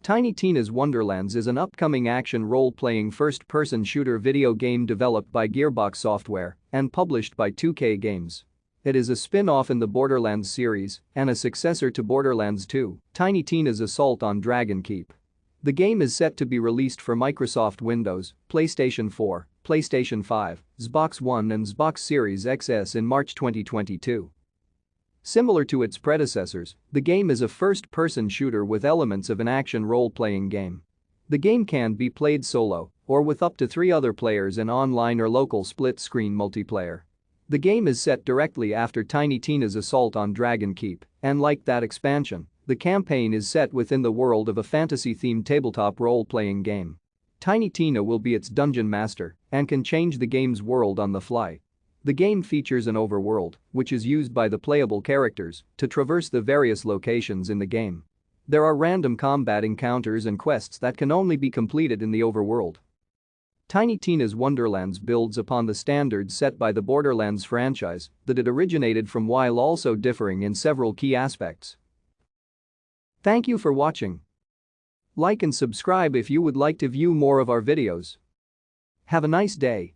Tiny Tina's Wonderlands is an upcoming action role-playing first-person shooter video game developed by Gearbox Software and published by 2K Games. It is a spin-off in the Borderlands series and a successor to Borderlands 2, Tiny Tina's Assault on Dragon Keep. The game is set to be released for Microsoft Windows, PlayStation 4, PlayStation 5, Xbox One and Xbox Series XS in March 2022. Similar to its predecessors, the game is a first-person shooter with elements of an action role-playing game. The game can be played solo or with up to 3 other players in online or local split-screen multiplayer. The game is set directly after Tiny Tina's Assault on Dragon Keep, and like that expansion, the campaign is set within the world of a fantasy-themed tabletop role-playing game. Tiny Tina will be its dungeon master and can change the game's world on the fly. The game features an overworld, which is used by the playable characters to traverse the various locations in the game. There are random combat encounters and quests that can only be completed in the overworld. Tiny Tina's Wonderlands builds upon the standards set by the Borderlands franchise that it originated from while also differing in several key aspects. Thank you for watching. Like and subscribe if you would like to view more of our videos. Have a nice day.